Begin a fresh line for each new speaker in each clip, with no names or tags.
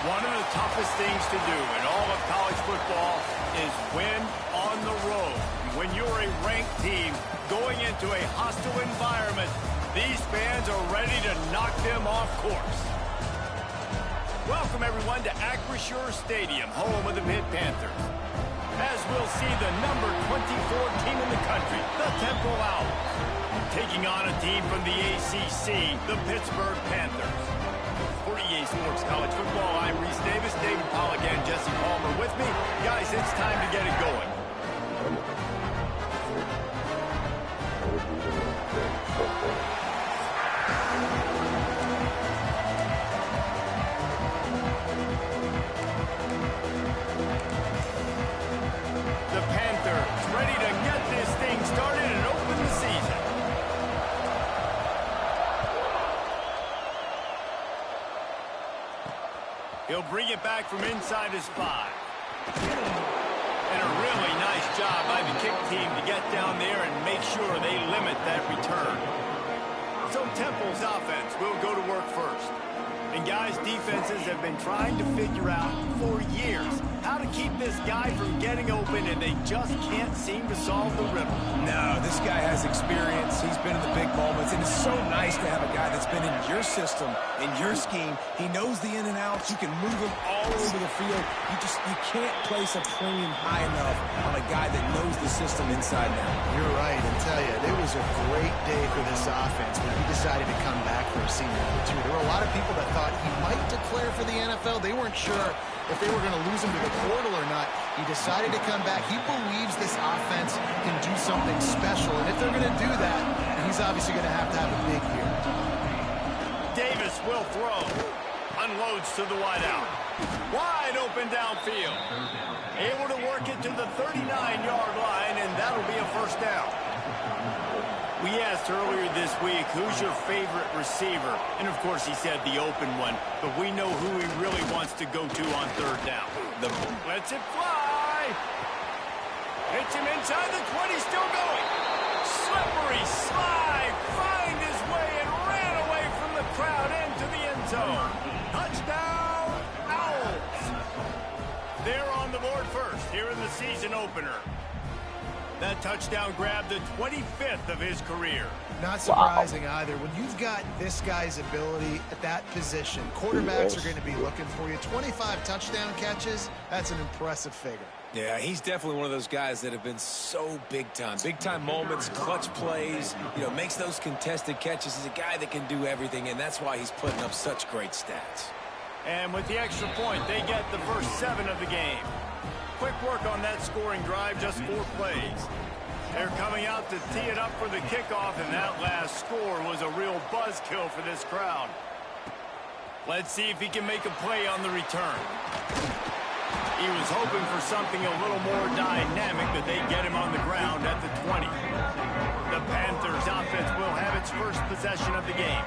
One of the toughest things to do in all of college football is win on the road. When you're a ranked team going into a hostile environment, these fans are ready to knock them off course. Welcome, everyone, to Acrisure Stadium, home of the Pitt Panthers. As we'll see the number 24 team in the country, the Temple Owls, taking on a team from the ACC, the Pittsburgh Panthers. For EA Sports College Football, I'm Reese Davis, David Pollack, and Jesse Palmer with me. Guys, it's time to get it going. The Panthers ready to get this thing started and open the season. He'll bring it back from inside his 5. And a really nice job by the kick team to get down there and make sure they limit that return. So Temple's offense will go to work first. And guys, defenses have been trying to figure out for years how to keep this guy from getting open, and they just can't seem to solve the riddle.
No, this guy has experience. He's been in the big moments, and it's so nice to have a guy that's been in your system, in your scheme. He knows the in and outs. You can move him all over the field. You can't place a premium high enough on a guy that knows the system inside and out.
You're right, and tell you, it was a great day for this offense when he decided to come back for a senior year, too. There were a lot of people that thought he might declare for the NFL. They weren't sure if they were going to lose him to the portal or not. He decided to come back. He believes this offense can do something special, and if they're going to do that, he's obviously going to have a big year.
Davis will throw. Unloads to the wideout. Wide open downfield. Able to work it to the 39-yard line, and that'll be a first down. We asked earlier this week, who's your favorite receiver? And, of course, he said the open one. But we know who he really wants to go to on third down. Lets it fly. Hits him inside the 20, still going. Slippery slide. Find his way and ran away from the crowd into the end zone. Touchdown, Owls. They're on the board first here in the season opener. That touchdown grabbed the 25th of his career.
Not surprising either. When you've got this guy's ability at that position, quarterbacks are going to be looking for you. 25 touchdown catches, that's an impressive figure.
Yeah, he's definitely one of those guys that have been so big time. Big time moments, clutch plays, makes those contested catches. He's a guy that can do everything, and that's why he's putting up such great stats.
And with the extra point, they get the first 7 of the game. Quick work on that scoring drive, just 4 plays. They're coming out to tee it up for the kickoff, and that last score was a real buzzkill for this crowd. Let's see if he can make a play on the return. He was hoping for something a little more dynamic, but they get him on the ground at the 20. The Panthers offense will have its first possession of the game.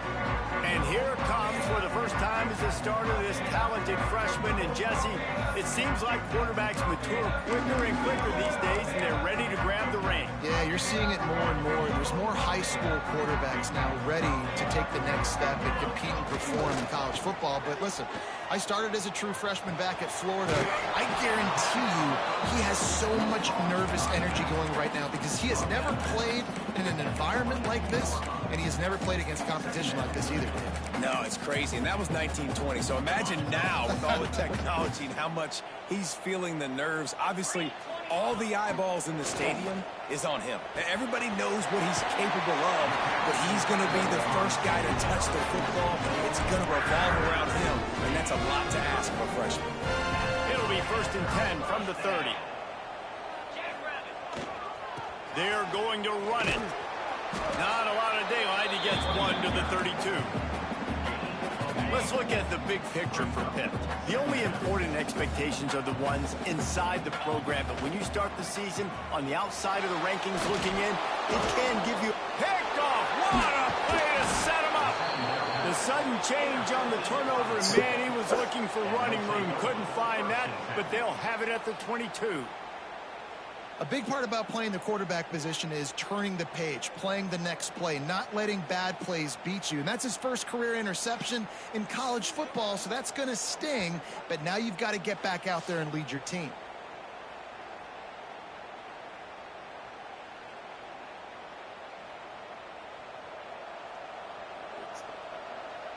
And here comes, for the first time as the starter, this talented freshman. And Jesse, it seems like quarterbacks mature quicker and quicker these days, and they're ready to grab the reins.
Yeah, you're seeing it more and more. There's more high school quarterbacks now ready to take the next step and compete and perform in college football. But listen, I started as a true freshman back at Florida. I guarantee you he has so much nervous energy going right now because he has never played in an environment like this, and he has never played against competition like this either.
No, it's crazy, and that was 1920. So imagine now with all the technology and how much he's feeling the nerves. Obviously, all the eyeballs in the stadium is on him. Everybody knows what he's capable of, but he's going to be the first guy to touch the football. It's going to revolve around him, and that's a lot to ask of a freshman.
It'll be 1st and 10 from the 30. They're going to run it. Not a lot of daylight. He gets 1 to the 32. Let's look at the big picture for Pitt. The only important expectations are the ones inside the program, but when you start the season on the outside of the rankings looking in, it can give you picked off. What a play to set him up. The sudden change on the turnover, and man, he was looking for running room. Couldn't find that, but they'll have it at the 22.
A big part about playing the quarterback position is turning the page, playing the next play, not letting bad plays beat you. And that's his first career interception in college football, so that's going to sting. But now you've got to get back out there and lead your team.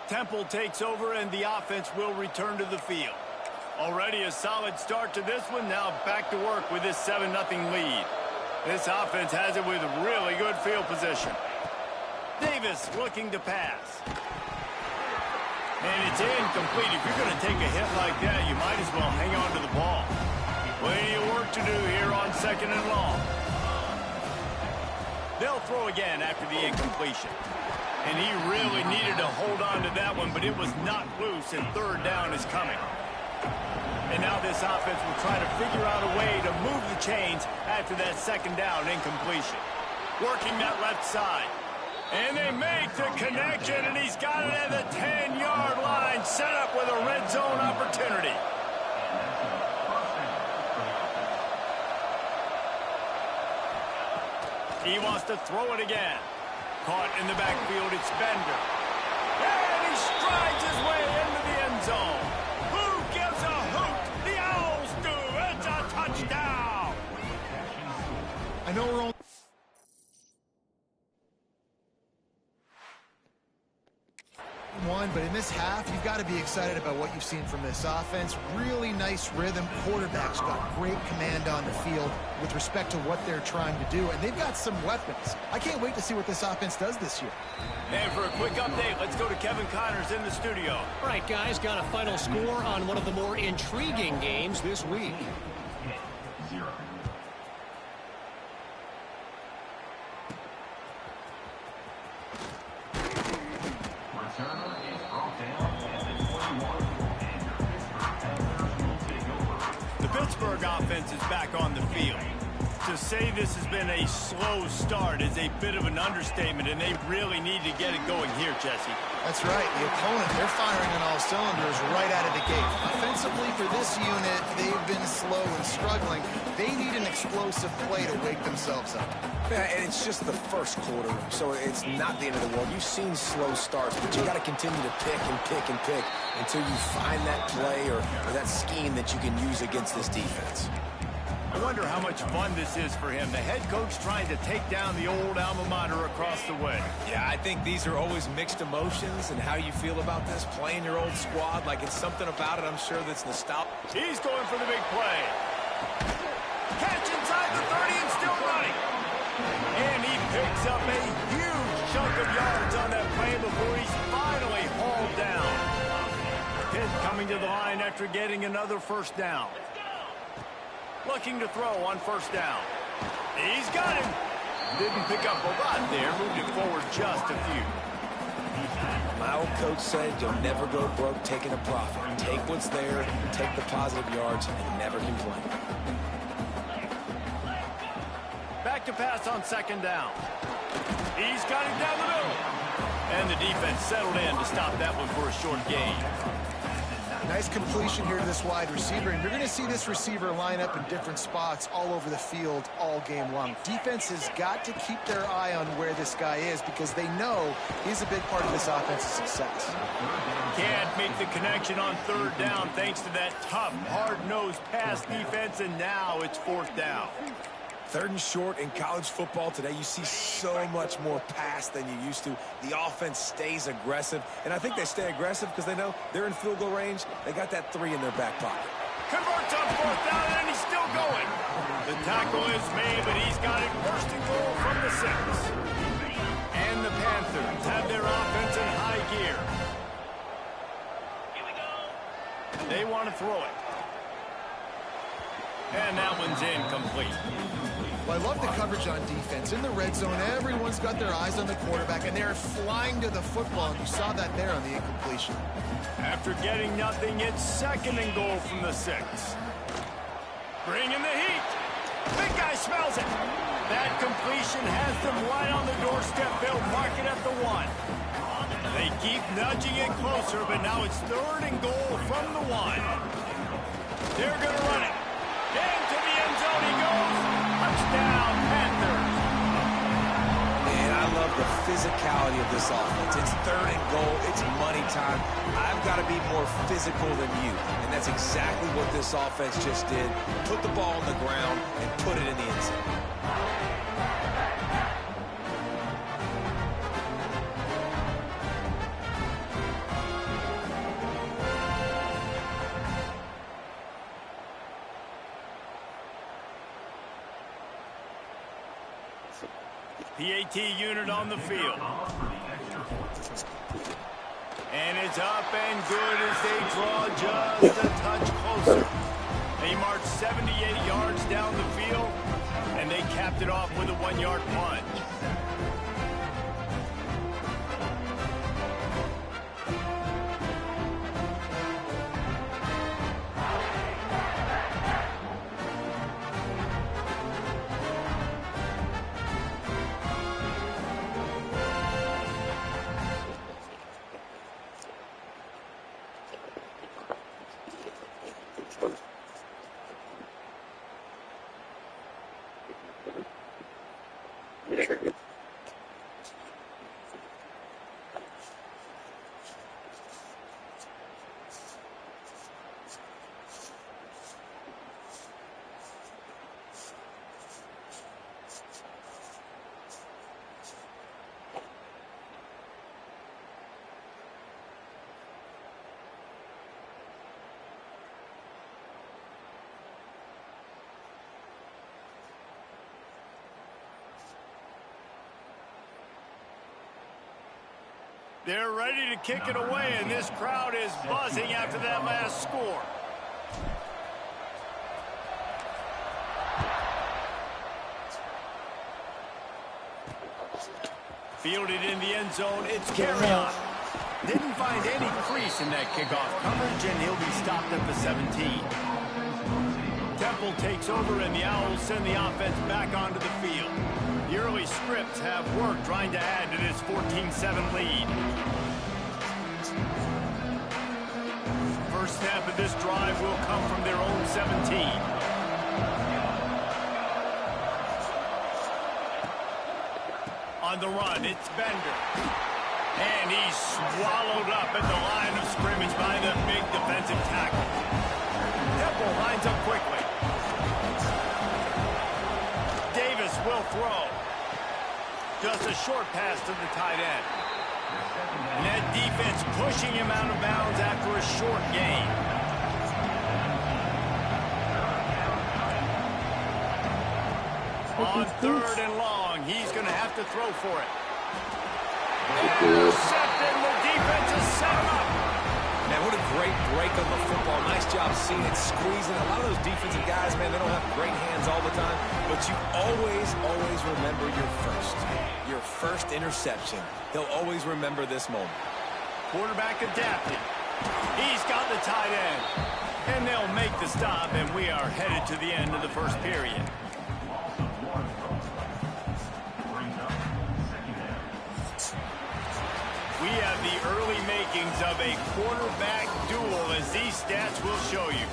Temple takes over, and the offense will return to the field. Already a solid start to this one. Now back to work with this 7-0 lead. This offense has it with really good field position. Davis looking to pass. And it's incomplete. If you're going to take a hit like that, you might as well hang on to the ball. Plenty of work to do here on 2nd and long. They'll throw again after the incompletion. And he really needed to hold on to that one, but it was not loose, and 3rd down is coming. And now this offense will try to figure out a way to move the chains after that 2nd down incompletion. Working that left side. And they make the connection, and he's got it at the 10-yard line, set up with a red zone opportunity. He wants to throw it again. Caught in the backfield, it's Bender. And he strides his way into the end zone. Who gives a hoot? The Owls do. It's a touchdown.
I know we're only one, but in this half, you've got to be excited about what you've seen from this offense. Really nice rhythm. Quarterback's got great command on the field with respect to what they're trying to do, and they've got some weapons. I can't wait to see what this offense does this year.
And for a quick update, let's go to Kevin Connors in the studio.
All right, guys, got a final score on one of the more intriguing games this week.
The Pittsburgh offense is back on the field. To say this has been a slow start is a bit of an understatement, and they really need to get it going here, Jesse.
That's right. The opponent, they're firing on all cylinders right out of the gate. Offensively, for this unit, they've been slow and struggling. They need an explosive play to wake themselves up.
Yeah, and it's just the first quarter, so it's not the end of the world. You've seen slow starts, but you got to continue to pick and pick and pick until you find that play or that scheme that you can use against this defense.
I wonder how much fun this is for him. The head coach trying to take down the old alma mater across the way.
Yeah, I think these are always mixed emotions, and how you feel about this, playing your old squad, like it's something about it, I'm sure, that's nostalgic.
He's going for the big play. Catch inside the 30 and still running. And he picks up a huge chunk of yards on that play before he's finally hauled down. Pitt coming to the line after getting another 1st down. Looking to throw on 1st down. He's got him. Didn't pick up a lot there. Moved it forward just a few.
My old coach said you'll never go broke taking a profit. Take what's there, take the positive yards, and never complain.
Back to pass on 2nd down. He's got it down the middle. And the defense settled in to stop that one for a short gain.
Nice completion here to this wide receiver, and you're going to see this receiver line up in different spots all over the field all game long. Defense has got to keep their eye on where this guy is because they know he's a big part of this offense's success.
Can't make the connection on 3rd down thanks to that tough, hard-nosed pass defense, and now it's 4th down.
3rd and short in college football today. You see so much more pass than you used to. The offense stays aggressive, and I think they stay aggressive because they know they're in field goal range. They got that 3 in their back pocket.
Converts on 4th down, and he's still going. The tackle is made, but he's got it 1st and goal from the 6. And the Panthers have their offense in high gear. They want to throw it. And that one's incomplete.
Well, I love the coverage on defense. In the red zone, everyone's got their eyes on the quarterback, and they're flying to the football, and you saw that there on the incompletion.
After getting nothing, it's 2nd and goal from the 6. Bring in the heat. Big guy smells it. That completion has them right on the doorstep. They'll mark it at the 1. They keep nudging it closer, but now it's 3rd and goal from the 1. They're going to run it. Into the end zone he goes. A down, Panthers.
And I love the physicality of this offense. It's 3rd and goal. It's money time. I've got to be more physical than you. And that's exactly what this offense just did. Put the ball on the ground and put it in the end zone.
PAT unit on the field. And it's up and good as they draw just a touch closer. They marched 78 yards down the field, and they capped it off with a 1-yard plunge. They're ready to kick it away, and this crowd is buzzing after that last score. Fielded in the end zone, it's carry on. Didn't find any crease in that kickoff coverage, and he'll be stopped at the 17. Temple takes over, and the Owls send the offense back onto the field. The early scripts have worked trying to add to this 14-7 lead. First snap of this drive will come from their own 17. On the run, it's Bender. And he's swallowed up at the line of scrimmage by the big defensive tackle. Temple lines up quickly. Davis will throw. Just a short pass to the tight end. And that defense pushing him out of bounds after a short gain. On 3rd and long, he's going to have to throw for it. Intercepted, the defense has set him up.
Man, what a great break on the football. Nice job seeing it, squeezing. A lot of those defensive guys, man, they don't have great hands all the time, but you always remember your first interception. They'll always remember this moment.
Quarterback adapted. He's got the tight end. And they'll make the stop, and we are headed to the end of the first period. We have the early makings of a quarterback duel, as these stats will show you.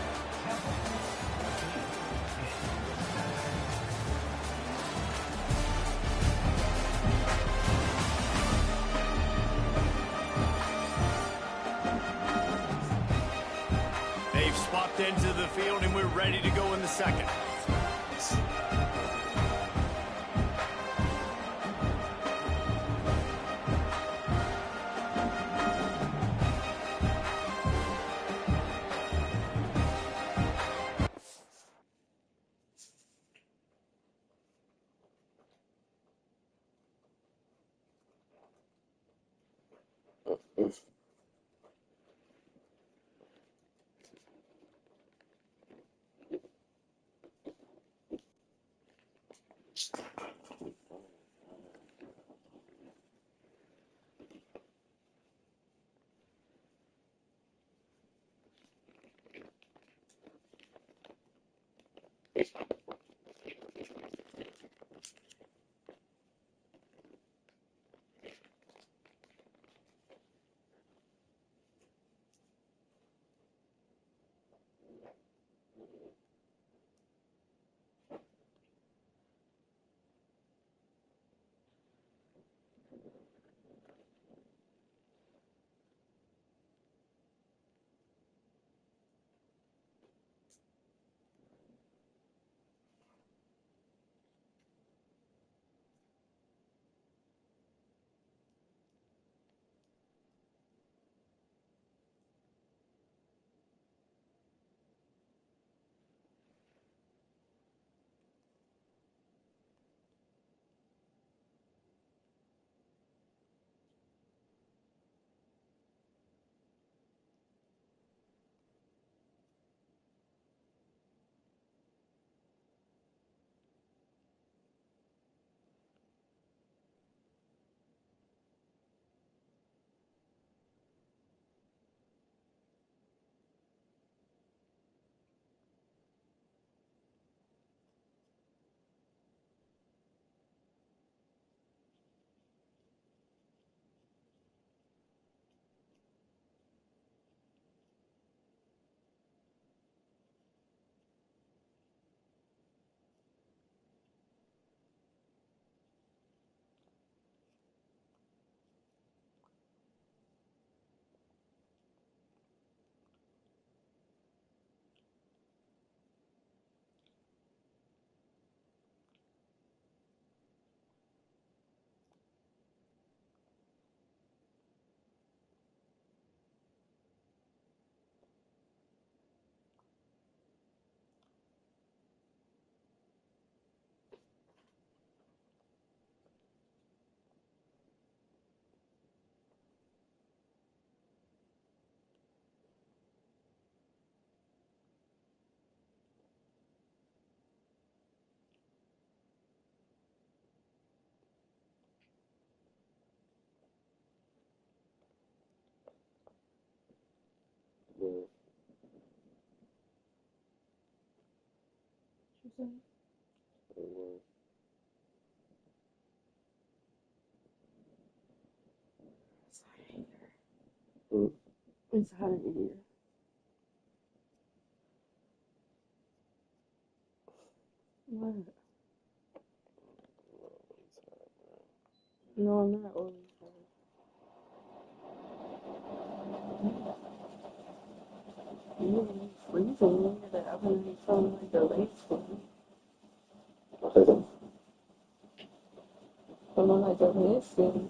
They've swapped into the field, and we're ready to go in the second.
It's hot in here. What? No, I'm not always hot. You freezing in here. The oven is feeling like the legs for me. Feeling like the legs thing.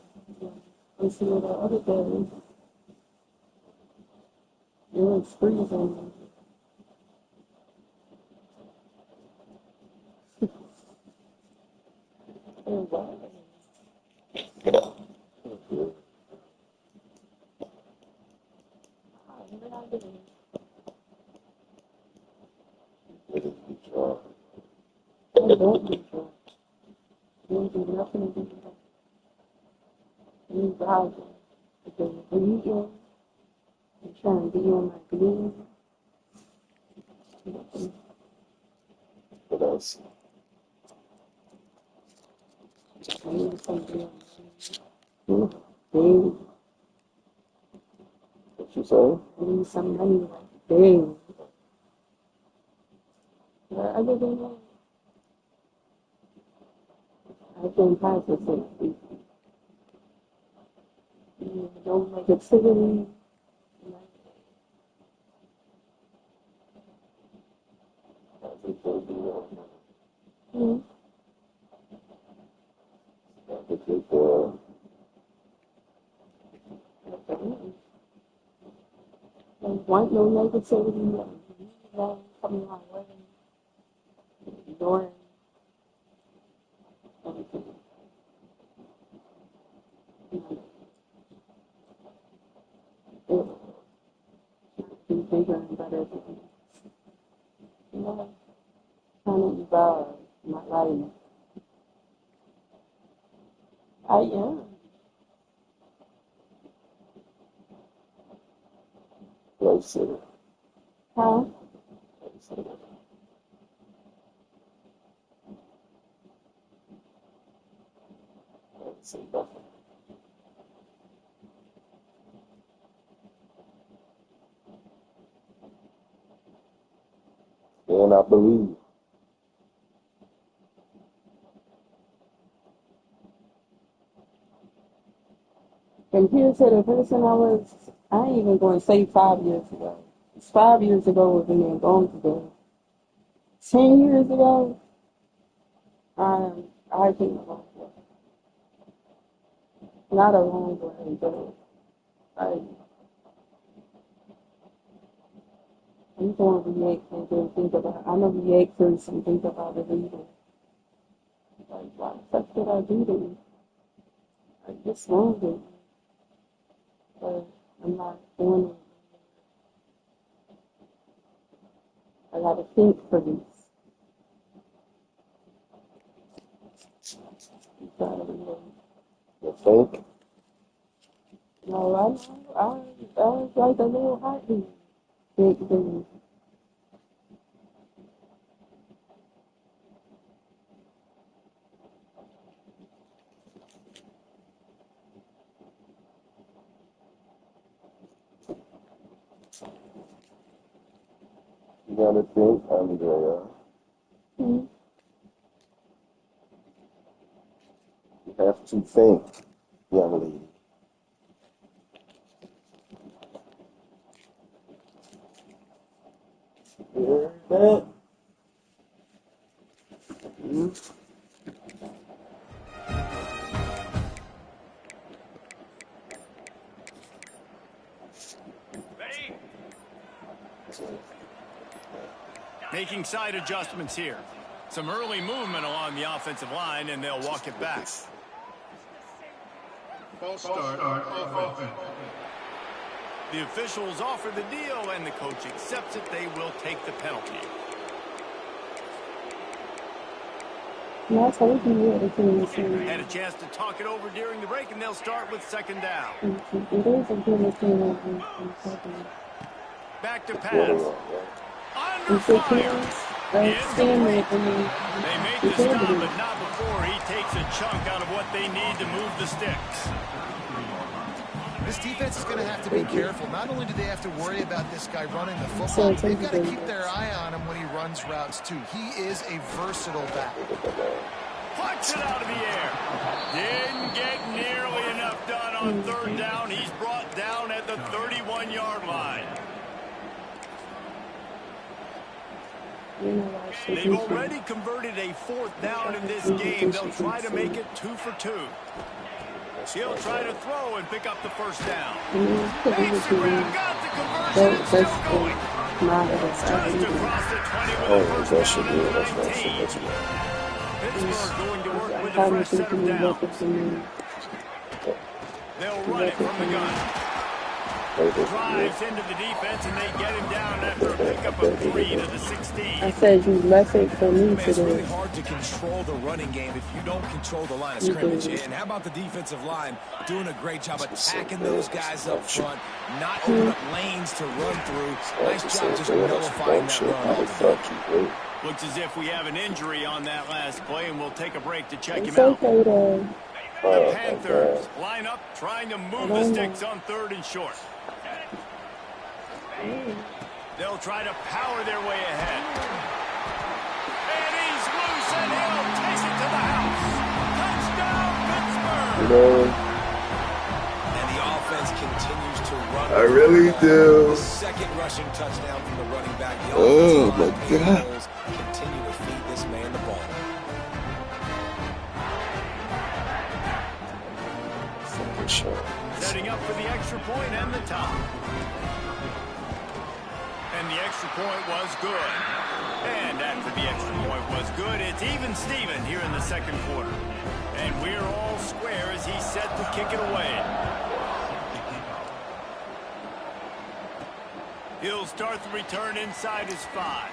And see what the other days. It was freezing. And why? What did I do? I don't be drunk. You don't do nothing to be drunk. You rising. Because you're eating. You're trying to be on my being.
What else?
I need something else. Baby.
What you say?
I need some money like baby. But other than that, I've been positive. No negativity. Mm-hmm. Don't want no negativity. No coming my way. Ignoring everything. Be bigger and better things. Trying to evolve my life. I am.
Life center.
Huh?
Life center. I didn't say nothing. And I believe.
Compared to the person I ain't even going to say 5 years ago. 5 years ago was being gone today. 10 years ago, I think a long way. Not a long way, but I'm going to react and then think about. I'm going to react first and think about it later. Like, why the fuck did I do this? Like, what's wrong with me? But I'm not doing it. I gotta think for this. You gotta really.
You think?
No, I was like a little heartbeat. Big thing.
You gotta think, Andrea.
Mm-hmm.
You have to think, young lady. You heard that? Mm-hmm.
Making side adjustments here. Some early movement along the offensive line, and they'll walk it back.
False start off offense.
The officials offer the deal, and the coach accepts it. They will take the penalty.
Yeah, I told you what the team is saying.
Had a chance to talk it over during the break, and they'll start with second down.
It is a good team.
Back to pass. Under
It's a
fire.
team. Stanley,
They made the stop, but not before he takes a chunk out of what they need to move the sticks.
This defense is going to have to be careful. Not only do they have to worry about this guy running the football, they've got to keep their eye on him when he runs routes, too. He is a versatile back.
Punch it out of the air. Didn't get nearly enough done on third down. He's brought down at the 31-yard line. They've already converted a fourth down in this game. They'll try to make it 2 for 2. He'll try to throw and pick up the first down. Instagram got the conversion. It's still going. Just across the 20 with a first down at the 19. Pittsburgh going to work with a fresh set of downs. They'll run it from the gun. Drives into the defense, and they get him down after a pickup of 3 to the 16.
I said you left it for me today.
It's really hard to control the running game if you don't control the line of scrimmage. And how about the defensive line doing a great job attacking those guys up front, not opening up lanes to run through. Nice job just nullifying that run.
Looks as if we have an injury on that last play, and we'll take a break to check him
It's
out.
okay, though.
The Panthers line up, trying to move the sticks on 3rd and short. They'll try to power their way ahead. And he's loose, and he'll take it to the house. Touchdown, Pittsburgh!
And the offense continues to run.
I really do.
The second rushing touchdown from the running back. The
Oh, my God.
Continue to feed this man the ball.
Setting up for the extra point and the top. And the extra point was good. And after the extra point was good, it's even Steven here in the second quarter. And we're all square as he's set to kick it away. He'll start the return inside his 5.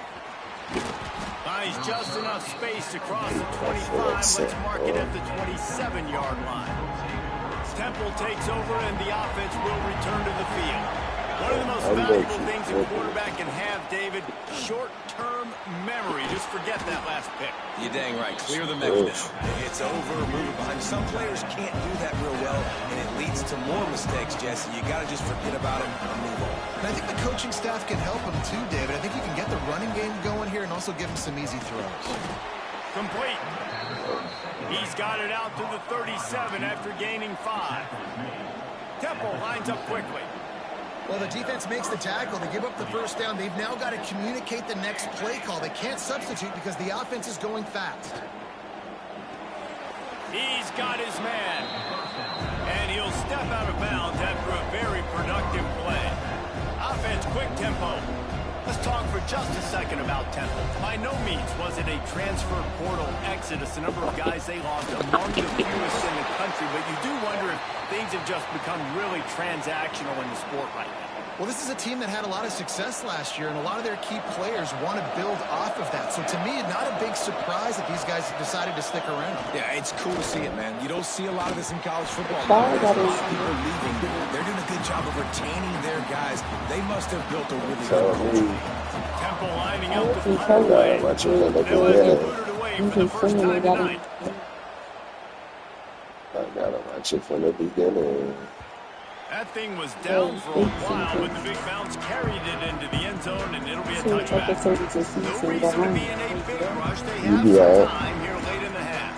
Finds just enough space to cross the 25. Let's mark it at the 27-yard line. Temple takes over, and the offense will return to the field. One of the most valuable things a quarterback can have, David, short-term memory. Just forget that last pick.
You're dang right. Clear the memory now. It's over, move it behind. Some players can't do that real well, and it leads to more mistakes, Jesse. You got to just forget about it and move on.
And I think the coaching staff can help him too, David. I think you can get the running game going here and also give him some easy throws.
Complete. He's got it out to the 37 after gaining 5. Temple lines up quickly.
Well, the defense makes the tackle. They give up the first down. They've now got to communicate the next play call. They can't substitute because the offense is going fast.
He's got his man. And he'll step out of bounds after a very productive play. Offense, quick tempo. Let's talk for just a second about Temple. By no means was it a transfer portal exodus. The number of guys they lost among the fewest in the country, but you do wonder if things have just become really transactional in the sport right now.
Well, this is a team that had a lot of success last year, and a lot of their key players want to build off of that. So to me, not a big surprise that these guys decided to stick around.
Yeah, it's cool to see it, man. You don't see a lot of this in college football. There's a lot of people leaving. They're doing a good job of retaining their guys. They must have built a really good culture.
Temple lining up to punt away. Now as he booted away for the first time tonight.
I gotta watch it from the beginning.
That thing was down for a while, but the big bounce carried it into the end zone, and it'll be a touchback. No reason to be in a big rush. They have some time here late in the half.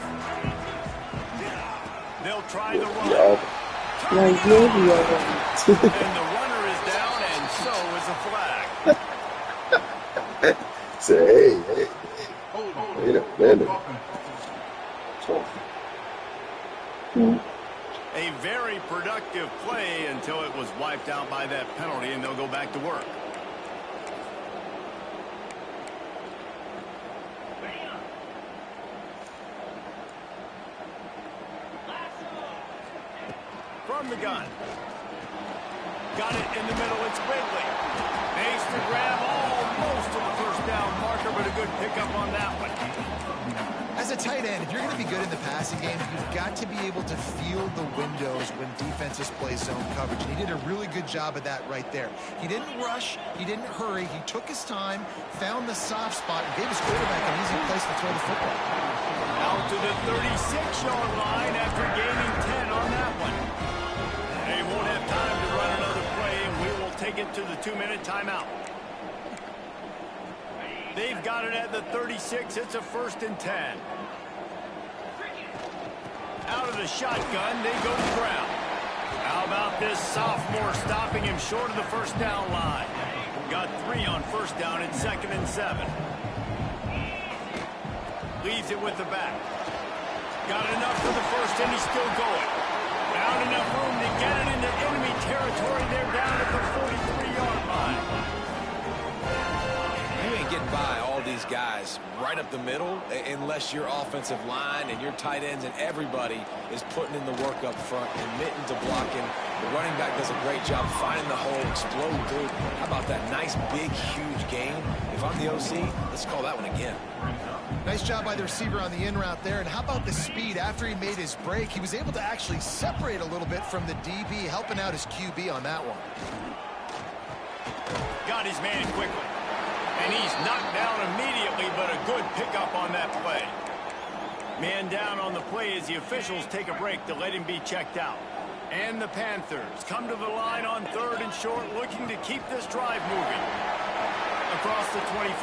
They'll try the run. And the runner is down, and so is a flag.
Say, hey, wait a minute.
A very productive play until it was wiped out by that penalty, and they'll go back to work. From the gun. Got it in the middle. It's Ridley. Makes the grab almost to the first down marker, but a good pickup on that one.
As As a tight end, if you're going to be good in the passing game, you've got to be able to feel the windows when defenses play zone coverage. And he did a really good job of that right there. He didn't rush. He didn't hurry. He took his time, found the soft spot, and gave his quarterback an easy place to throw the football.
Out to the 36-yard line after gaining 10 on that one. They won't have time to run another play, and we will take it to the 2-minute timeout. They've got it at the 36. It's a 1st and 10. Out of the shotgun, they go to the ground. How about this sophomore stopping him short of the first down line? Got 3 on first down and 2nd and 7. Leaves it with the back. Got enough for the first, and he's still going. Found enough room to get it into enemy territory. They're down at the 43-yard line.
You ain't getting by all these guys right up the middle unless your offensive line and your tight ends and everybody is putting in the work up front, committing to blocking. The running back does a great job finding the hole, exploding through. How about that nice, big, huge gain? If I'm the OC, let's call that one again.
Nice job by the receiver on the in route there. And how about the speed after he made his break? He was able to actually separate a little bit from the DB, helping out his QB on that one.
Got his man quickly. And he's knocked down immediately, but a good pickup on that play. Man down on the play as the officials take a break to let him be checked out. And the Panthers come to the line on 3rd and short, looking to keep this drive moving. Across the 25.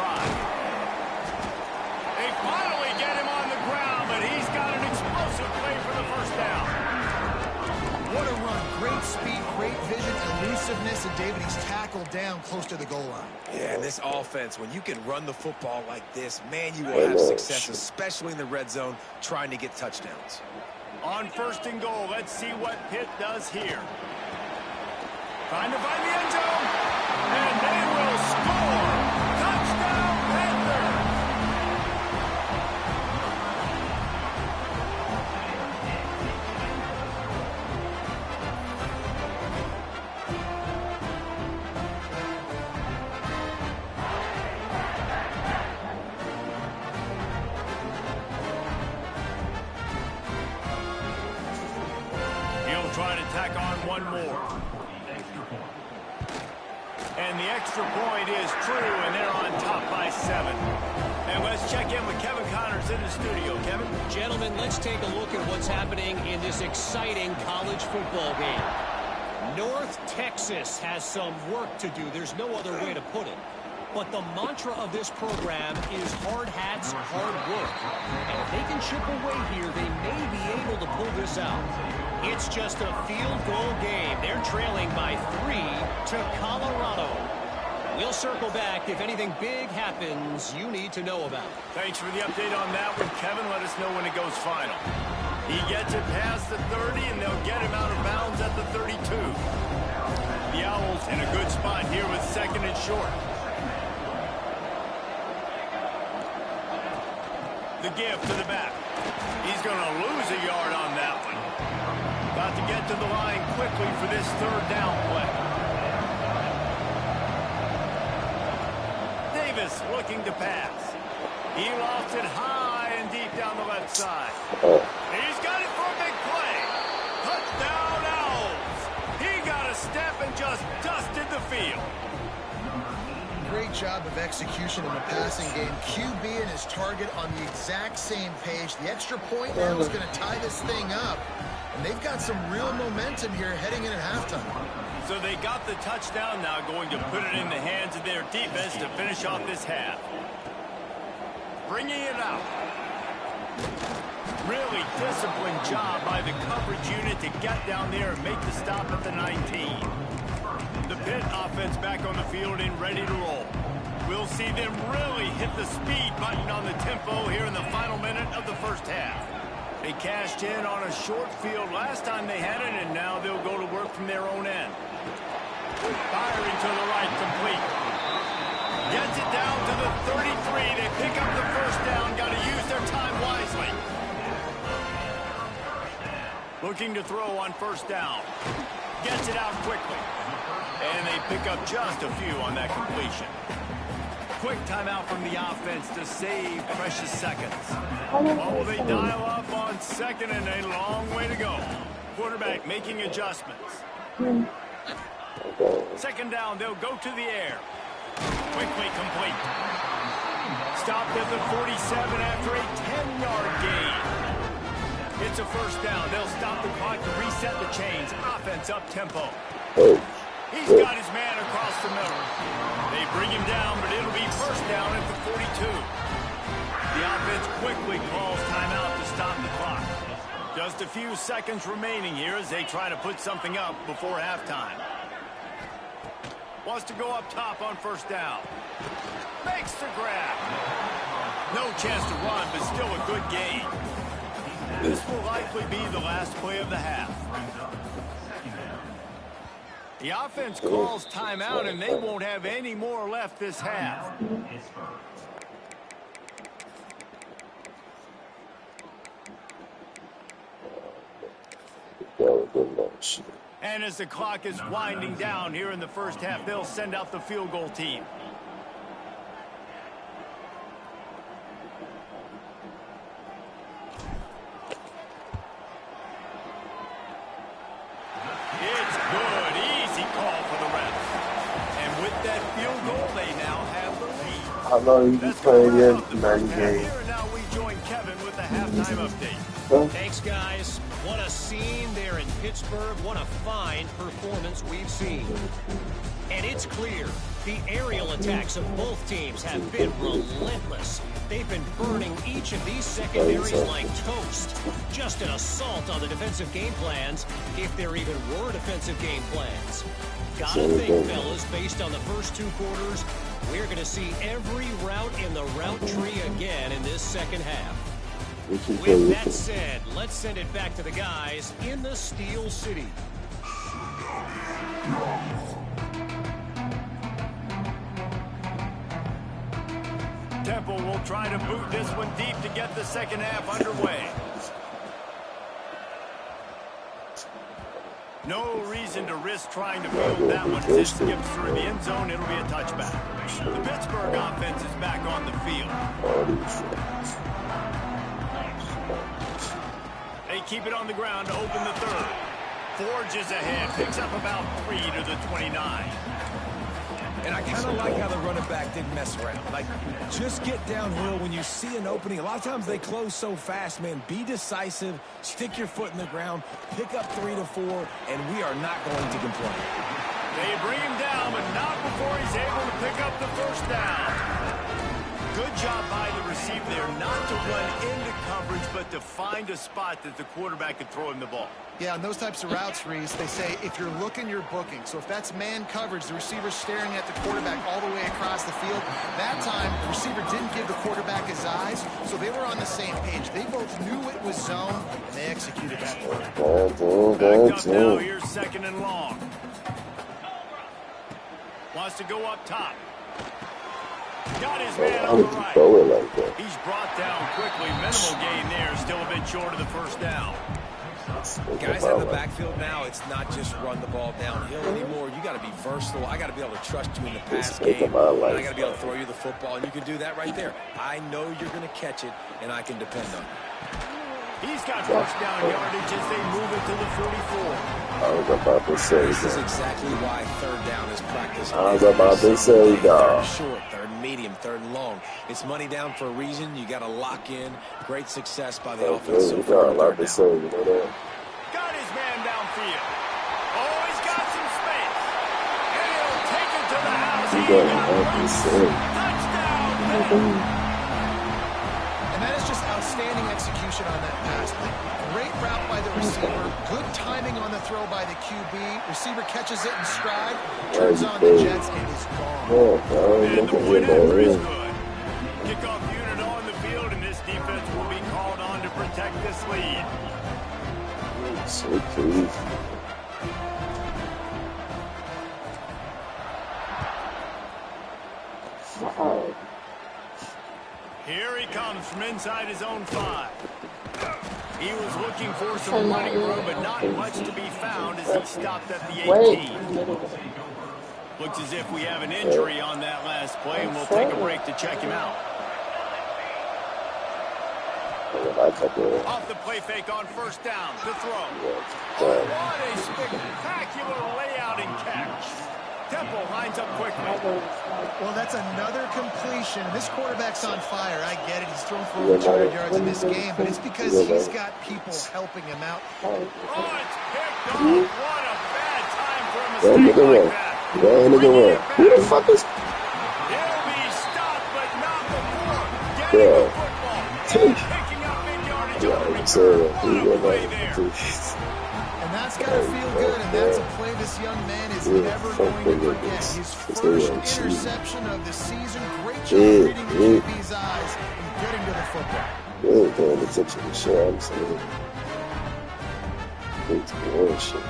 They finally get him on the ground, but he's got an explosive play for the first down.
What a run. Great speed, great vision, elusiveness, and David, he's tackled down close to the goal line.
Yeah, and this offense, when you can run the football like this, man, you will have success, especially in the red zone, trying to get touchdowns.
On 1st and goal, let's see what Pitt does here. Trying to find the end zone, and they will score. Touchdown, Panthers! Trying to tack on one more. And the extra point is true, and they're on top by 7. And let's check in with Kevin Connors in the studio. Kevin?
Gentlemen, let's take a look at what's happening in this exciting college football game. North Texas has some work to do. There's no other way to put it. But the mantra of this program is hard hats, hard work. And if they can chip away here, they may be able to pull this out. It's just a field goal game. They're trailing by 3 to Colorado. We'll circle back if anything big happens you need to know about.
Thanks for the update on that one, Kevin. Let us know when it goes final. He gets it past the 30, and they'll get him out of bounds at the 32. The Owls in a good spot here with 2nd and short. The give to the back. He's going to lose a yard on that one. Got to get to the line quickly for this 3rd down play. Davis looking to pass. He lost it high and deep down the left side. He's got it for a big play. Touchdown Owls. He got a step and just dusted the field.
Great job of execution in the passing game. QB and his target on the exact same page. The extra point now is going to tie this thing up. And they've got some real momentum here heading in at halftime.
So they got the touchdown, now going to put it in the hands of their defense to finish off this half. Bringing it out. Really disciplined job by the coverage unit to get down there and make the stop at the 19. The Pitt offense back on the field and ready to roll. We'll see them really hit the speed button on the tempo here in the final minute of the first half. They cashed in on a short field last time they had it, and now they'll go to work from their own end. Firing to the right, complete. Gets it down to the 33. They pick up the first down. Got to use their time wisely. Looking to throw on first down. Gets it out quickly. And they pick up just a few on that completion. quick timeout from the offense to save precious seconds. Oh, they dial up on second and a long way to go. Quarterback making adjustments. Second down, they'll go to the air. Quickly complete. Stopped at the 47 after a 10-yard gain. It's a first down. They'll stop the clock to reset the chains. Offense up tempo. He's got his man across the middle. They bring him down, but it'll be first down at the 42. The offense quickly calls timeout to stop the clock. Just a few seconds remaining here as they try to put something up before halftime. Wants to go up top on first down. Makes the grab. No chance to run, but still a good gain. This will likely be the last play of the half. The offense calls timeout, and they won't have any more left this half. And as the clock is winding down here in the first half, they'll send out the field goal team. It's good. Easy call for the refs. And with that field goal, they now have the lead.
How long you been playing in 90 games?
And now we join Kevin with the halftime update.
Thanks, guys. What a scene there in Pittsburgh. What a fine performance we've seen. And it's clear the aerial attacks of both teams have been relentless. They've been burning each of these secondaries like toast. Just an assault on the defensive game plans, if there even were defensive game plans. Gotta think, fellas, based on the first two quarters, we're going to see every route in the route tree again in this second half. With that said, let's send it back to the guys in the Steel City.
Temple will try to boot this one deep to get the second half underway. No reason to risk trying to field that one. As it skips through the end zone, it'll be a touchback. The Pittsburgh offense is back on the field. They keep it on the ground to open the third. Forges ahead, picks up about 3 to the 29.
And I kind of like how the running back didn't mess around. Like, just get downhill when you see an opening. A lot of times they close so fast, man. Be decisive, stick your foot in the ground, pick up 3 to 4, and we are not going to complain.
They bring him down, but not before he's able to pick up the first down. Good job by the receiver there, not to run into coverage, but to find a spot that the quarterback could throw him the ball.
Yeah, on those types of routes, Reese, they say if you're looking, you're booking. So if that's man coverage, the receiver's staring at the quarterback all the way across the field. That time, the receiver didn't give the quarterback his eyes, so they were on the same page. They both knew it was zone, and they executed that play.
Back up now, here's second and long. Wants to go up top. Got his man on the right. He's brought down quickly. Minimal gain there. Still a bit short of the first down.
Guys in the backfield now, it's not just run the ball downhill anymore. You got to be versatile. I got to be able to trust you in the pass game. And I got to be able to throw you the football, and you can do that right there. I know you're going to catch it, and I can depend on it.
He's got first down yardage as they move it to the 44.
I was about to say
this is exactly why third down is practice.
I was about to say
third short, third medium, third long. It's money down for a reason. You got to lock in. Great success by the offense so far.
Got his man
downfield. Oh, he's got some space. And he'll take it to the house. Touchdown.
And that is just outstanding execution on that pass. Great route by the receiver. Good timing on the throw by the QB. Receiver catches it in stride, turns on the jets, and is gone.
And the point after is good. Kickoff unit on the field, and this defense will be called on to protect this lead.
So please.
Here he comes from inside his own 5. He was looking for some running room, but not much to be found as he stopped at the 18. Looks as if we have an injury on that last play, and we'll take a break to check him out. Off the play fake on first down to throw. Oh, what a spectacular layout and catch. Temple lines up quickly.
Well, that's another completion. This quarterback's on fire. I get it. He's thrown for over 200 yards in this game, but it's because he's got people helping him out.
Oh, it's picked off. What a bad time for a mistake like that.
Who the fuck is...
He'll be stopped, but not before getting the football. Picking up mid-yardage on the return. What a play there.
And that's got to feel good, and that's a play this young man is never going to forget. His first interception of the season. Great job reading the QB's eyes and getting to the football.
Really paying attention to shit, I'm saying. It's bullshit.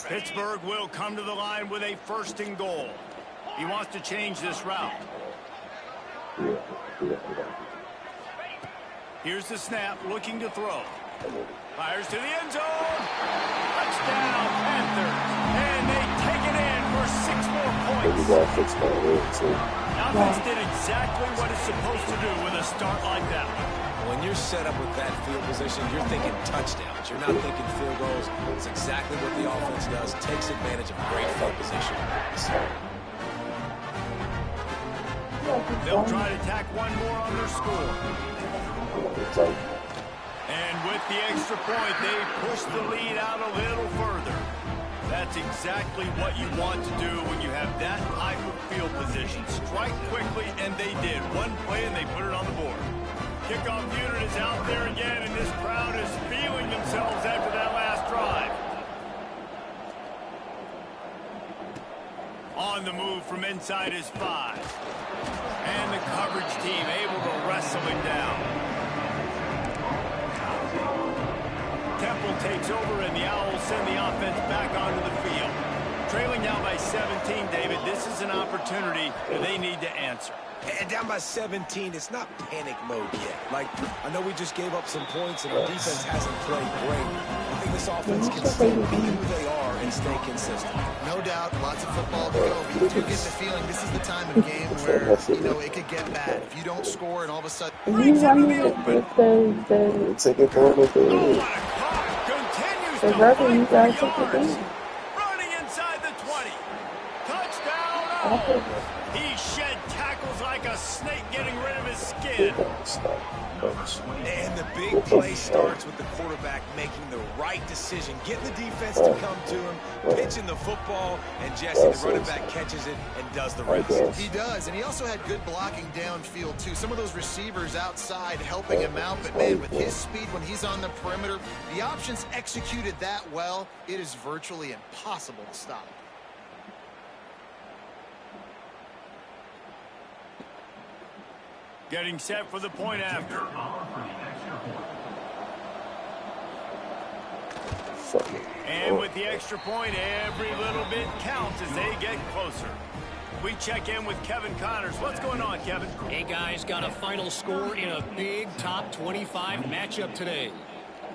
Pittsburgh will come to the line with a 1st and goal. He wants to change this route. Here's the snap, looking to throw. Fires to the end zone. Touchdown, Panthers. And they take it in for 6 more points. Offense did exactly what it's supposed to do with a start like that one.
When you're set up with that field position, you're thinking touchdowns. You're not thinking field goals. It's exactly what the offense does. Takes advantage of great field position.
They'll try to tack one more on their score. And with the extra point, they push the lead out a little further. That's exactly what you want to do when you have that type of field position. Strike quickly, and they did. One play, and they put it on the board. Kickoff unit is out there again, and this crowd is feeling themselves after that last drive. On the move from inside is 5. And the coverage team able to wrestle him down. Temple takes over, and the Owls send the offense back onto the field. Trailing down by 17, David, this is an opportunity that they need to answer.
And down by 17, it's not panic mode yet. Like, I know we just gave up some points and our defense hasn't played great. I think this offense can still be who they are and stay consistent.
No doubt, lots of football to go. But you do get the feeling this is the time of game where, you know, it could get bad. If you don't score and all of a sudden...
Breaks into the open.
Take it
Continues to fight for yards. Running inside the 20. Touchdown. He shed tackles like a snake getting rid of his skin.
And the big play starts with the quarterback making the right decision, getting the defense to come to him, pitching the football, and Jesse, the running back, catches it and does the rest.
He does, and he also had good blocking downfield, too. Some of those receivers outside helping him out, but, man, with his speed when he's on the perimeter, the options executed that well, it is virtually impossible to stop.
Getting set for the point after. And with the extra point, every little bit counts as they get closer. We check in with Kevin Connors. What's going on, Kevin?
Hey, guys, got a final score in a big top 25 matchup today.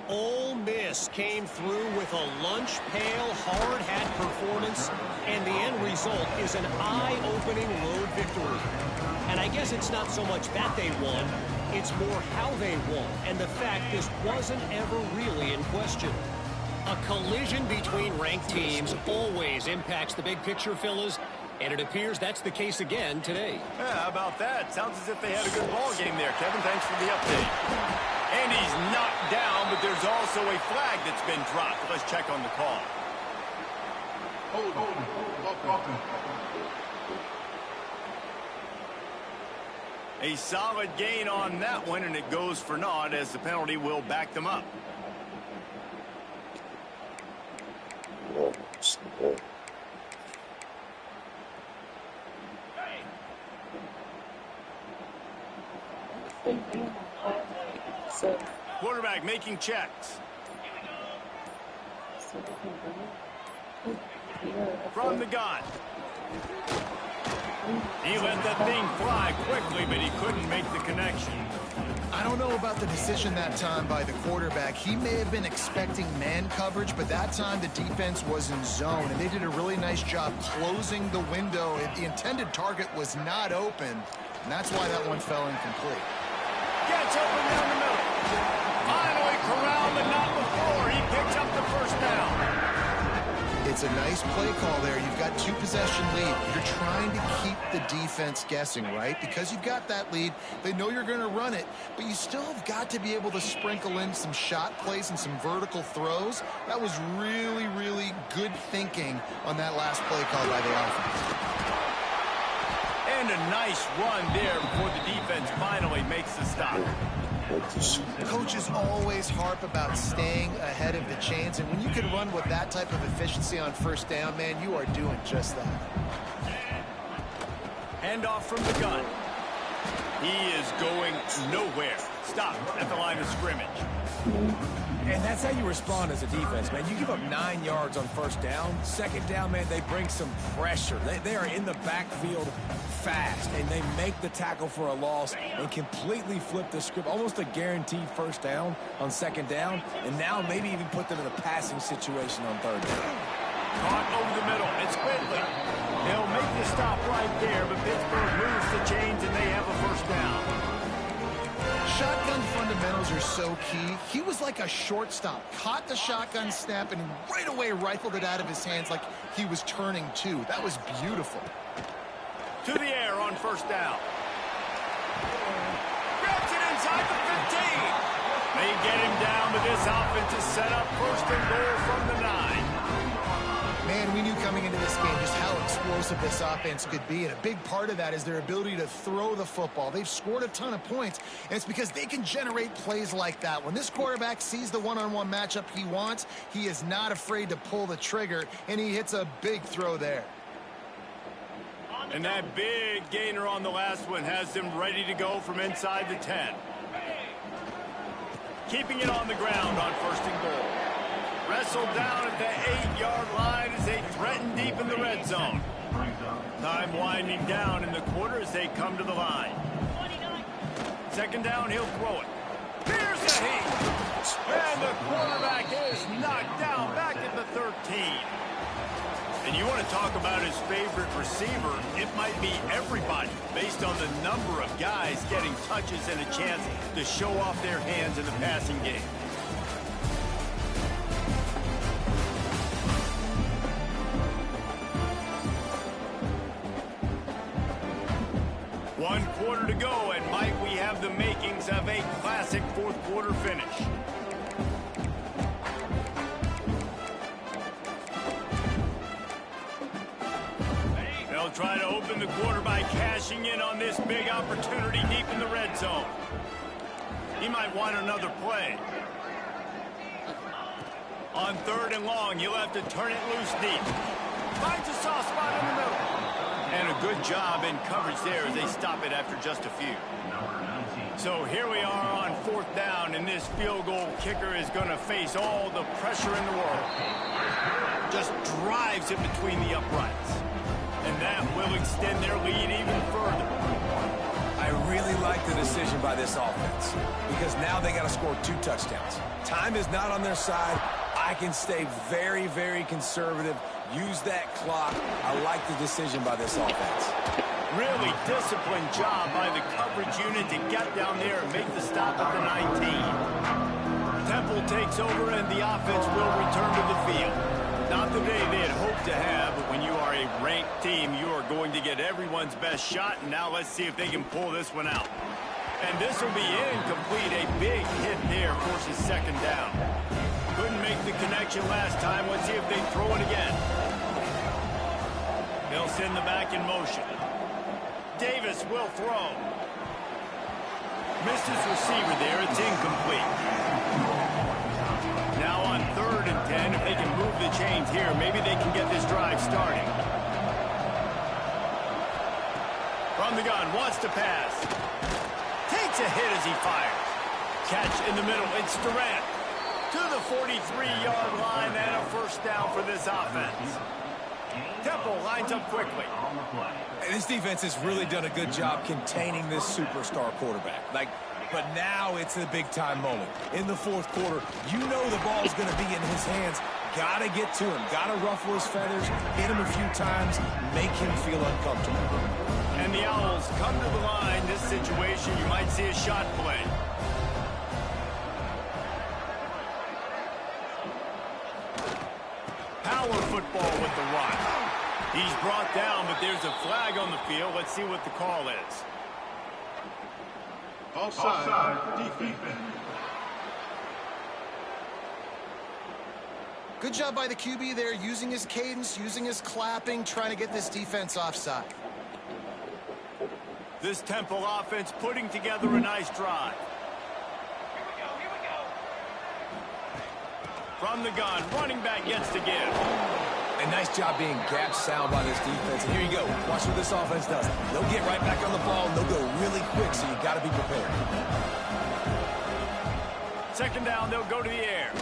Ole Miss came through with a lunch pail, hard-hat performance, and the end result is an eye-opening road victory. And I guess it's not so much that they won, it's more how they won, and the fact this wasn't ever really in question. A collision between ranked teams always impacts the big picture, fellas, and it appears that's the case again today.
Yeah, how about that? Sounds as if they had a good ball game there, Kevin. Thanks for the update. And he's knocked down, but there's also a flag that's been dropped. Let's check on the call. A solid gain on that one, and it goes for naught as the penalty will back them up. Quarterback making checks. From the gun. He let that thing fly quickly, but he couldn't make the connection.
I don't know about the decision that time by the quarterback. He may have been expecting man coverage, but that time the defense was in zone, and they did a really nice job closing the window. The intended target was not open, and that's why that one fell incomplete.
Gets open down the middle. Finally corralled, but not before. He picks up the first down.
It's a nice play call there. You've got 2-possession lead. You're trying to keep the defense guessing, right? Because you've got that lead, they know you're going to run it, but you still have got to be able to sprinkle in some shot plays and some vertical throws. That was really, really good thinking on that last play call by the offense.
And a nice run there before the defense finally makes the stop.
Coaches always harp about staying ahead of the chains, and when you can run with that type of efficiency on first down, man, you are doing just that.
Handoff from the gun. He is going nowhere. Stop at the line of scrimmage.
And that's how you respond as a defense, man. You give up 9 yards on first down. Second down, man, they bring some pressure. They are in the backfield fast, and they make the tackle for a loss and completely flip the script. Almost a guaranteed first down on second down, and now maybe even put them in a passing situation on third down.
Caught over the middle. It's Whitley. They'll make the stop right there, but Pittsburgh moves the chains, and they have a first down.
Shotgun fundamentals are so key. He was like a shortstop. Caught the shotgun snap and right away rifled it out of his hands like he was turning two. That was beautiful.
To the air on first down. Grabs it inside the 15. They get him down, but this offense is set up first and goal from the 9.
Man, we knew coming into this game just how explosive this offense could be, and a big part of that is their ability to throw the football. They've scored a ton of points, and it's because they can generate plays like that. When this quarterback sees the one-on-one matchup he wants, he is not afraid to pull the trigger, and he hits a big throw there.
And that big gainer on the last one has them ready to go from inside the 10. Keeping it on the ground on first and goal. Wrestled down at the 8-yard line as they threaten deep in the red zone. Time winding down in the quarter as they come to the line. Second down, he'll throw it. Here's the heat. And the quarterback is knocked down back at the 13. And you want to talk about his favorite receiver, it might be everybody based on the number of guys getting touches and a chance to show off their hands in the passing game. One quarter to go, and might we have the makings of a classic fourth quarter finish. They'll try to open the quarter by cashing in on this big opportunity deep in the red zone. He might want another play. On third and long, you'll have to turn it loose deep. Finds a soft spot in the middle. And a good job in coverage there as they stop it after just a few. So here we are on fourth down, and this field goal kicker is going to face all the pressure in the world. Just drives it between the uprights. And that will extend their lead even further.
I really like the decision by this offense because now they got to score 2 touchdowns. Time is not on their side. I can stay very, very conservative. Use that clock. I like the decision by this offense.
Really disciplined job by the coverage unit to get down there and make the stop at the 19. Temple takes over and the offense will return to the field. Not the day they had hoped to have, but when you are a ranked team, you are going to get everyone's best shot, and now let's see if they can pull this one out. And this will be incomplete. A big hit there forces second down. Couldn't make the connection last time. Let's see if they throw it again. They'll send the back in motion. Davis will throw. Missed his receiver there. It's incomplete. Now on third and 10, if they can move the chains here, maybe they can get this drive starting. From the gun, wants to pass. Takes a hit as he fires. Catch in the middle. It's Durant. To the 43-yard line and a first down for this offense. Temple lines up quickly.
And this defense has really done a good job containing this superstar quarterback. Like, But now it's a big-time moment. In the fourth quarter, you know the ball's going to be in his hands. Got to get to him. Got to ruffle his feathers, hit him a few times, make him feel uncomfortable.
And the Owls come to the line. This situation, you might see a shot play. Power football with the run. He's brought down, but there's a flag on the field. Let's see what the call is.
Offside, defense.
Good job by the QB there, using his cadence, using his clapping, trying to get this defense offside.
This Temple offense putting together a nice drive.
Here we go.
From the gun, running back gets to give.
And nice job being gap sound by this defense. And here you go. Watch what this offense does. They'll get right back on the ball, and they'll go really quick, so you got to be prepared.
Second down, they'll go to the air.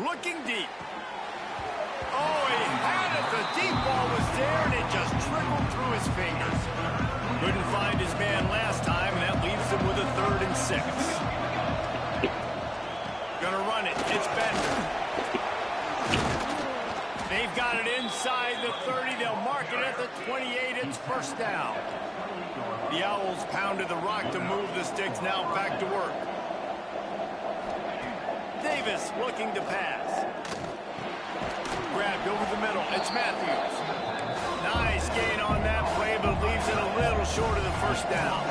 Looking deep. Oh, he had it. The deep ball was there, and it just trickled through his fingers. Couldn't find his man last time, and that leaves him with a 3rd and 6. Gonna run it. It's Bender. They've got it inside the 30. They'll mark it at the 28. It's first down. The Owls pounded the rock to move the sticks. Now back to work. Davis looking to pass. Grabbed over the middle. It's Matthews. Nice gain on that play, but leaves it a little short of the first down.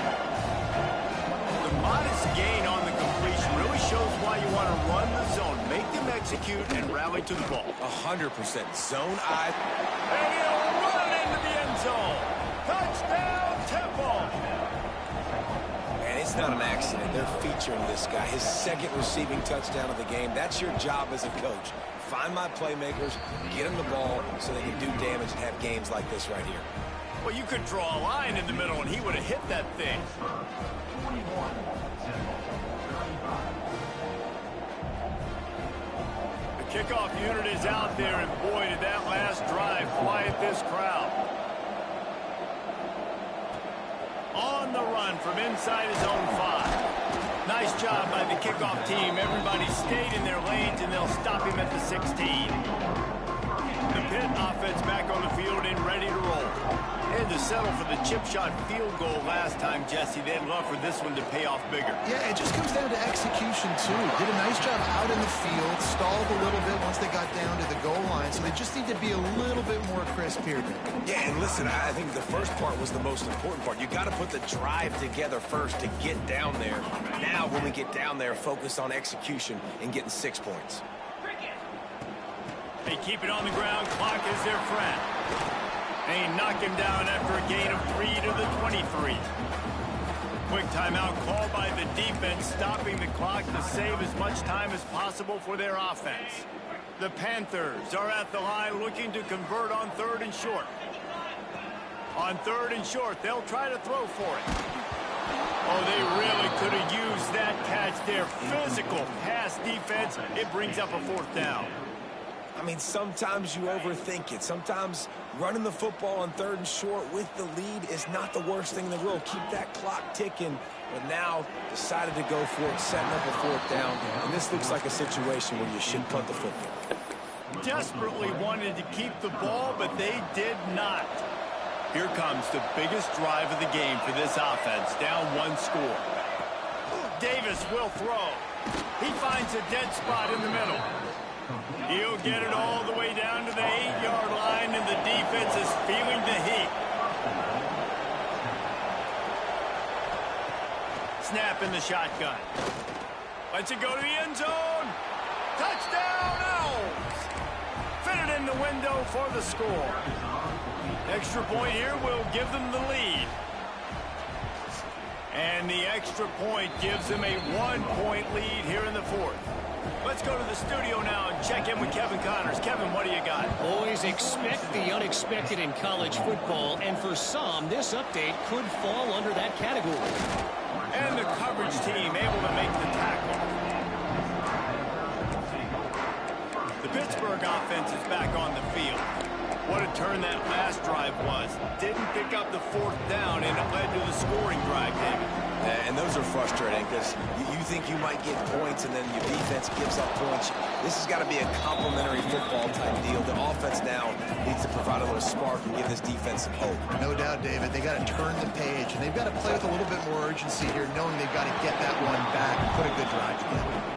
The modest gain on the completion really shows why you want to run the zone. Make them execute and rally to the ball.
100% zone eye.
And he'll run into the end zone. Touchdown, Temple.
And it's not an accident. They're featuring this guy. His 2nd receiving touchdown of the game. That's your job as a coach. Find my playmakers, get them the ball so they can do damage and have games like this right here.
Well, you could draw a line in the middle, and he would have hit that thing. The kickoff unit is out there, and boy, did that last drive quiet this crowd. On the run from inside his own 5. Nice job by the kickoff team. Everybody stayed in their lanes, and they'll stop him at the 16. The Pitt offense back on the field and ready to roll. Had to settle for the chip shot field goal last time, Jesse. They'd love for this one to pay off bigger.
Yeah, it just comes down to execution, too. Did a nice job out in the field, stalled a little bit once they got down to the goal line, so they just need to be a little bit more crisp here.
Yeah, and listen, I think the first part was the most important part. You got to put the drive together first to get down there. Now, when we get down there, focus on execution and getting 6 points.
They keep it on the ground. Clock is their friend. They knock him down after a gain of 3 to the 23. Quick timeout called by the defense, stopping the clock to save as much time as possible for their offense. The Panthers are at the line looking to convert on 3rd and short. On 3rd and short, they'll try to throw for it. Oh, they really could have used that catch there. Physical pass defense. It brings up a 4th down.
I mean, sometimes you overthink it. Sometimes running the football on 3rd and short with the lead is not the worst thing in the world. Keep that clock ticking. But now decided to go for it, setting up a 4th down. And this looks like a situation where you should punt the football.
Desperately wanted to keep the ball, but they did not. Here comes the biggest drive of the game for this offense. Down 1 score. Davis will throw. He finds a dead spot in the middle. He'll get it all the way down to the 8-yard line, and the defense is feeling the heat. Snap in the shotgun. Lets it go to the end zone. Touchdown, Owls! Fit it in the window for the score. Extra point here will give them the lead. And the extra point gives them a 1-point lead here in the 4th. Let's go to the studio now and check in with Kevin Connors. Kevin, what do you got?
Boys, expect the unexpected in college football, and for some, this update could fall under that category.
And the coverage team able to make the tackle. The Pittsburgh offense is back on the field. What a turn that last drive was. Didn't pick up the fourth down, and it led to the scoring drive, David.
And those are frustrating because you think you might get points and then your defense gives up points. This has got to be a complementary football type deal. The offense now needs to provide a little spark and give this defense some hope.
No doubt, David. They got to turn the page, and they've got to play with a little bit more urgency here, knowing they've got to get that one back and put a good drive together.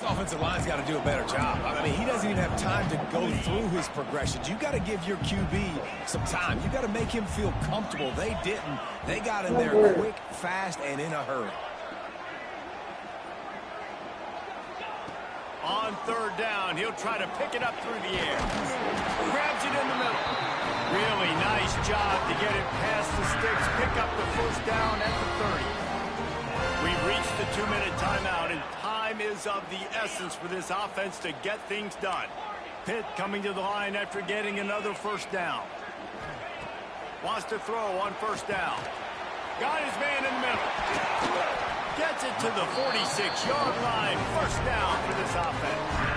This offensive line's got to do a better job. I mean, he doesn't even have time to go through his progressions. You got to give your QB some time. You got to make him feel comfortable. They didn't. They got in there quick, fast, and in a hurry.
On third down, he'll try to pick it up through the air. Grabs it in the middle. Really nice job to get it past the sticks, pick up the first down at the 30. We've reached the 2-minute timeout, and time is of the essence for this offense to get things done. Pitt coming to the line after getting another first down. Wants to throw on first down. Got his man in the middle. Gets it to the 46-yard line. First down for this offense.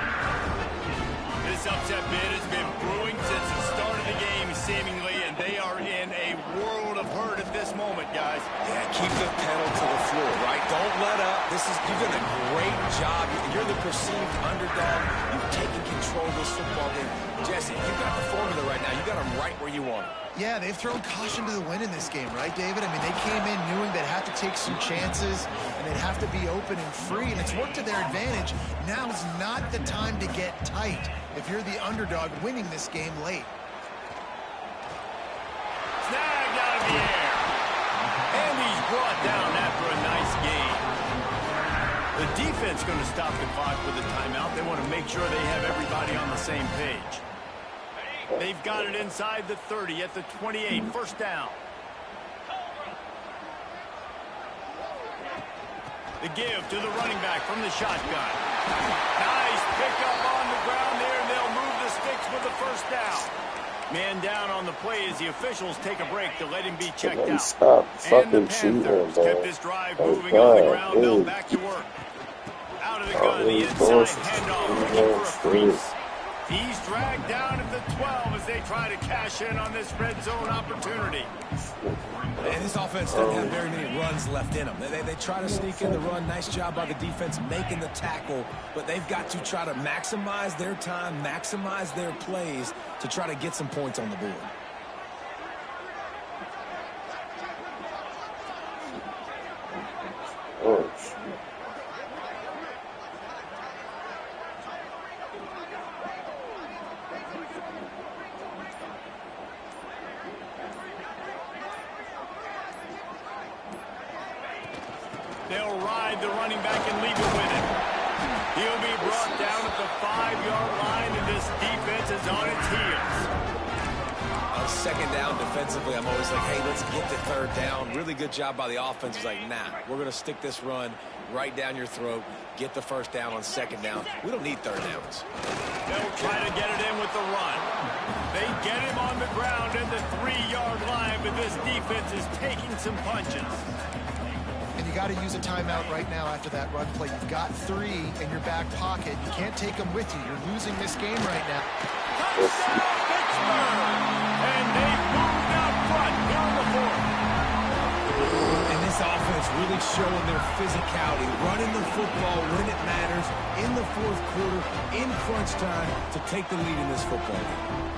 This upset bid has been brewing since the start of the game, seemingly, and they are in a world of hurt at this moment, guys.
Yeah, keep the pedal to the floor, right? Don't let up. You've done a great job. You're the perceived underdog. You've taken control of this football game. Jesse, you've got the formula right now. You got them right where you want them.
Yeah, they've thrown caution to the wind in this game, right, David? I mean, they came in knowing they'd have to take some chances, and they'd have to be open and free, and it's worked to their advantage. Now's not the time to get tight if you're the underdog winning this game late.
Snagged out of the air. And he's brought down after a nice gain. The defense going to stop the clock with a timeout. They want to make sure they have everybody on the same page. They've got it inside the 30 at the 28. First down. The give to the running back from the shotgun. Nice pickup on the ground there, and they'll move the sticks with the first down. Man down on the play as the officials take a break to let him be checked out.
Stop
And the
fucking cheating,
Panthers
bro.
kept this drive
Oh,
moving on the
God,
ground. They'll
dude.
back to work. Out of the gun, the
he's
inside
going
handoff,
he's
looking
going
for a crease.
straight.
He's dragged down at the 12 as they try to cash in on this red zone opportunity.
And this offense doesn't have very many runs left in them. They try to sneak in the run. Nice job by the defense making the tackle. But they've got to try to maximize their time, maximize their plays to try to get some points on the board.
Oh, shit.
They'll ride the running back and leave it with him. He'll be brought down at the 5-yard line, and this defense is on its heels.
On second down defensively, I'm always like, hey, let's get to third down. Really good job by the offense. It's like, nah, we're going to stick this run right down your throat, get the first down on second down. We don't need third downs.
They'll try to get it in with the run. They get him on the ground at the 3-yard line, but this defense is taking some punches.
And you got to use a timeout right now after that run play. You've got 3 in your back pocket. You can't take them with you. You're losing this game right now.
Touchdown, Pittsburgh! And they've moved out front here in the fourth.
And this offense really showing their physicality, running the football when it matters, in the fourth quarter, in crunch time, to take the lead in this football game.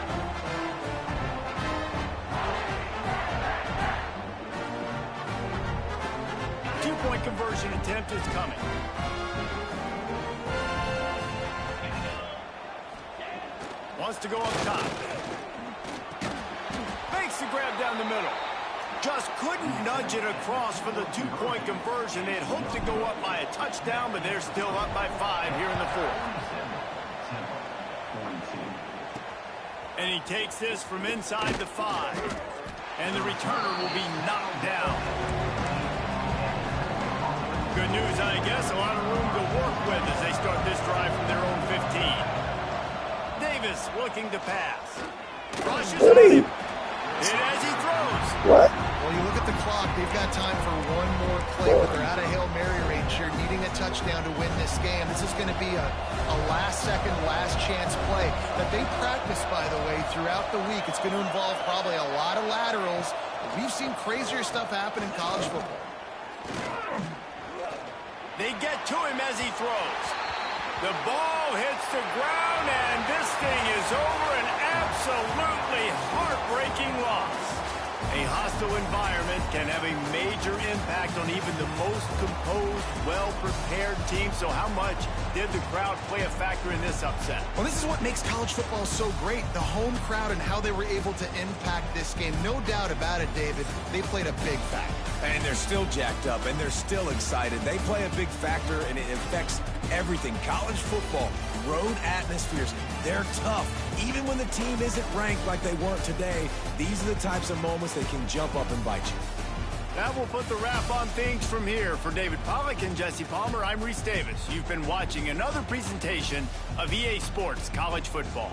Two-point conversion attempt is coming. Wants to go up top. Makes the grab down the middle. Just couldn't nudge it across for the two-point conversion. They'd hoped to go up by a touchdown, but they're still up by 5 here in the fourth. And he takes this from inside the 5. And the returner will be knocked down. Good news, I guess. A lot of room to work with as they start this drive from their own 15. Davis looking to pass. Rushes on him. And as he throws.
What?
Well, you look at the clock, they've got time for one more play, but they're out of Hail Mary range here, needing a touchdown to win this game. This is going to be a last-second, last-chance play that they practice, by the way, throughout the week. It's going to involve probably a lot of laterals. We've seen crazier stuff happen in college football.
They get to him as he throws. The ball hits the ground, and this thing is over. An absolutely heartbreaking loss. A hostile environment can have a major impact on even the most composed, well-prepared team. So how much did the crowd play a factor in this upset?
Well, this is what makes college football so great, the home crowd and how they were able to impact this game. No doubt about it, David, they played a big factor.
And they're still jacked up, and they're still excited. They play a big factor, and it affects everything. College football, road atmospheres, they're tough. Even when the team isn't ranked like they weren't today, these are the types of moments that can jump up and bite you.
That will put the wrap on things from here. For David Pollack and Jesse Palmer, I'm Reese Davis. You've been watching another presentation of EA Sports College Football.